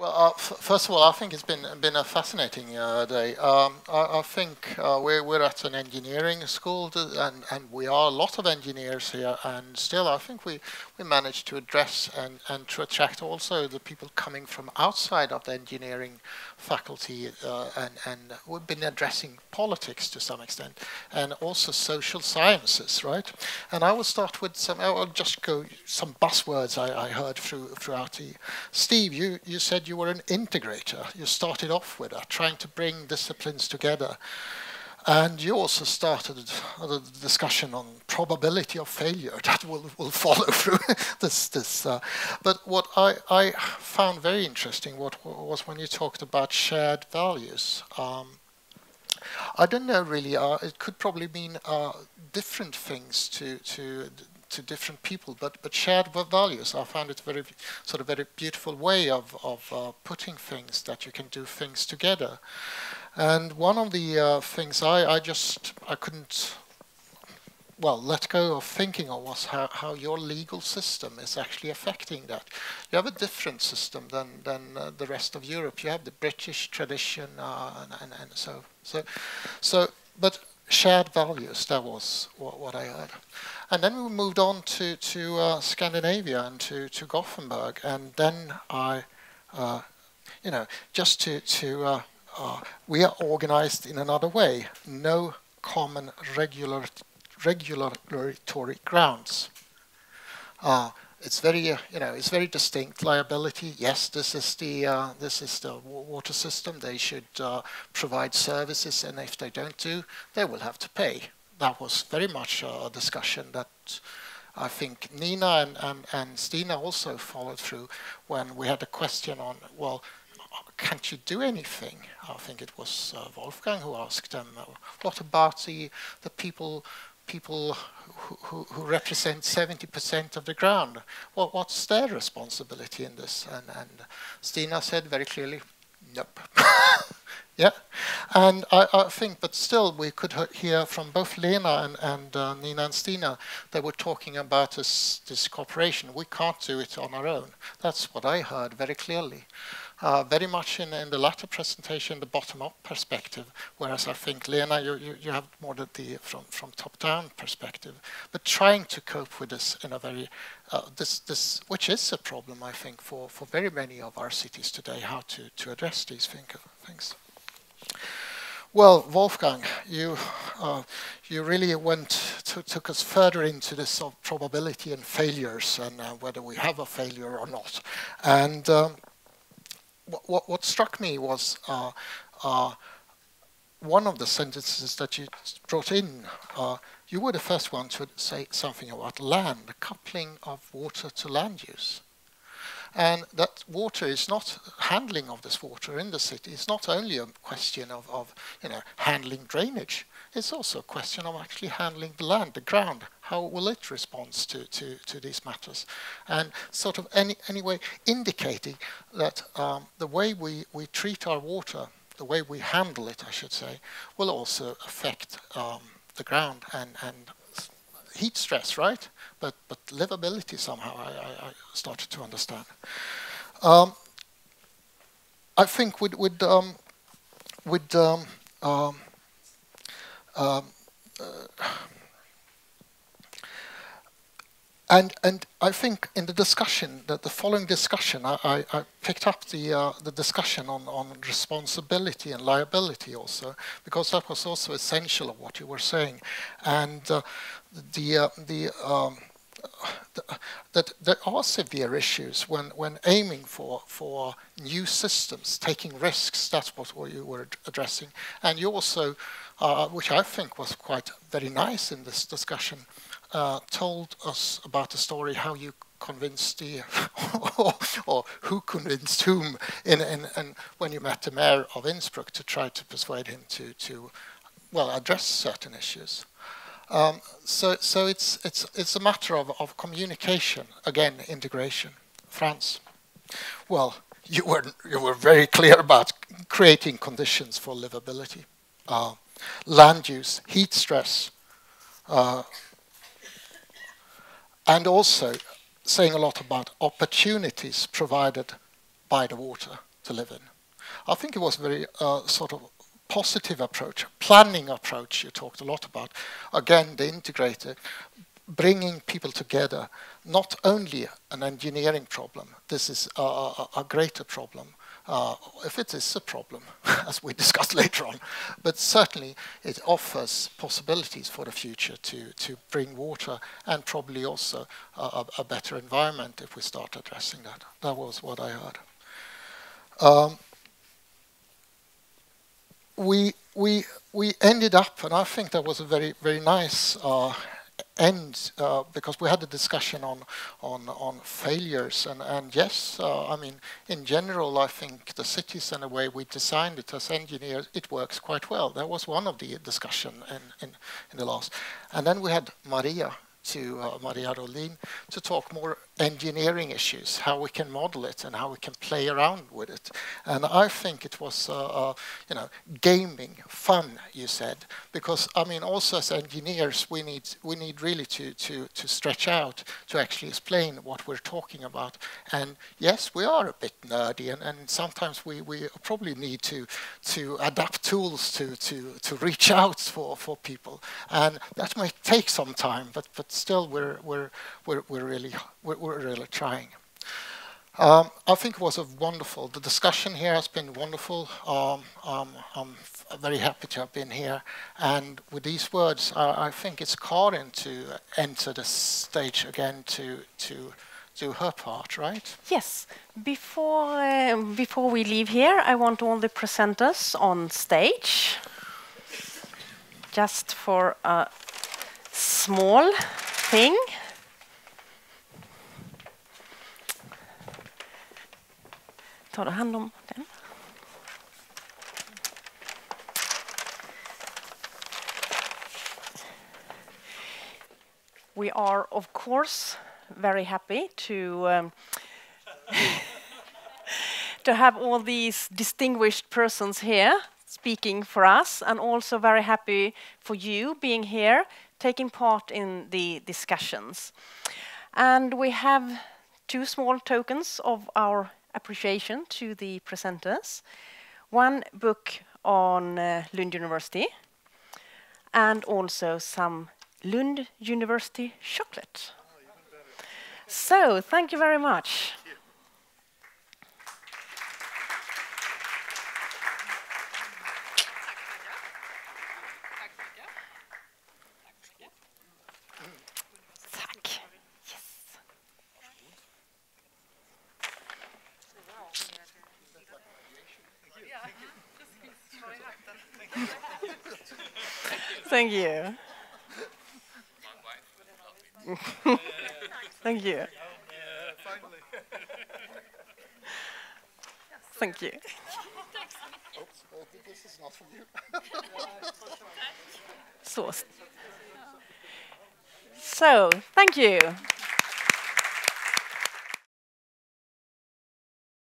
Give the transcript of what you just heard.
Well, first of all, I think it's been a fascinating day. I think we're at an engineering school, and we are a lot of engineers here, and still I think we managed to address and to attract also the people coming from outside of the engineering faculty, and we've been addressing politics to some extent, and also social sciences, right? And I will start with I'll just go some buzzwords I heard throughout the. Steve, you said you were an integrator. You started off with that, trying to bring disciplines together. And you also started a discussion on probability of failure that will follow through this. But what I found very interesting was when you talked about shared values. I don't know really. It could probably mean different things to different people, but shared values. I found it very beautiful way of putting things, that you can do things together. And one of the things I couldn't let go of thinking of was how your legal system is actually affecting that. You have a different system than the rest of Europe. You have the British tradition and so. But shared values, that was what I heard. And then we moved on to Scandinavia and to Gothenburg, and then I, just to we are organized in another way. No common regulatory grounds. It's very, it's very distinct. Liability. Yes, this is the water system. They should provide services, and if they don't do, they will have to pay. That was very much a discussion that I think Nina and Stina also followed through when we had a question on, well, can't you do anything? I think it was Wolfgang who asked them, what about the people who represent 70% of the ground? Well, what's their responsibility in this? And Stina said very clearly, nope. Yeah, and I think, but still, we could hear from both Lena and Nina and Stina. They were talking about this cooperation. We can't do it on our own. That's what I heard very clearly. Very much in the latter presentation, the bottom-up perspective, whereas I think, Lena, you have more the from top-down perspective, but trying to cope with this in a very, this which is a problem, I think, for very many of our cities today, how to address these things. Well, Wolfgang, you really took us further into this of probability and failures, and whether we have a failure or not. And what struck me was one of the sentences that you brought in. You were the first one to say something about land, the coupling of water to land use. And that water is not handling of this water in the city. It's not only a question of handling drainage. It's also a question of actually handling the land, the ground. How will it respond to these matters? And sort of anyway indicating that the way we treat our water, the way we handle it, I should say, will also affect the ground and heat stress, right? But livability somehow I started to understand. I think and I think in the discussion, that the following discussion, I picked up the discussion on responsibility and liability also, because that was also essential of what you were saying, and that there are severe issues when aiming for new systems, taking risks. That's what you were addressing, and you also, which I think was quite very nice in this discussion, told us about the story how you convinced or who convinced whom and when you met the mayor of Innsbruck to try to persuade him to address certain issues. So it's a matter of communication, again, integration. Frans, well, you were very clear about creating conditions for livability, land use, heat stress, and also saying a lot about opportunities provided by the water. to live in. I think it was a very sort of positive approach, planning approach you talked a lot about. Again, the integrator, bringing people together, not only an engineering problem, this is a greater problem, if it is a problem, as we discussed later on, but certainly it offers possibilities for the future to bring water and probably also a better environment if we start addressing that. That was what I heard. We ended up, and I think that was a very, very nice end, because we had a discussion on failures, and yes, I mean, in general, I think the cities and the way we designed it as engineers, it works quite well. That was one of the discussion in the last. And then we had Maria Rolin to talk more engineering issues, how we can model it and how we can play around with it. And I think it was, you know, gaming, fun, you said, because I mean, also as engineers, we need really to stretch out to actually explain what we're talking about. And yes, we are a bit nerdy, and sometimes we probably need to adapt tools to reach out for people, and that might take some time, but still we're really trying. I think it was the discussion here has been wonderful. I'm very happy to have been here. And with these words, I think it's Karin to enter the stage again to do her part, right? Yes. Before we leave here, I want all the presenters on stage. Just for a small thing. Tar du hand om den? We are, of course, very happy to to have all these distinguished persons here speaking for us, and also very happy for you being here, taking part in the discussions. And we have 2 small tokens of our appreciation to the presenters. One book on Lund University, and also some Lund University chocolate. So, thank you very much. Thank you. Thank you. Thank you. Oops, this is not from you. So, thank you.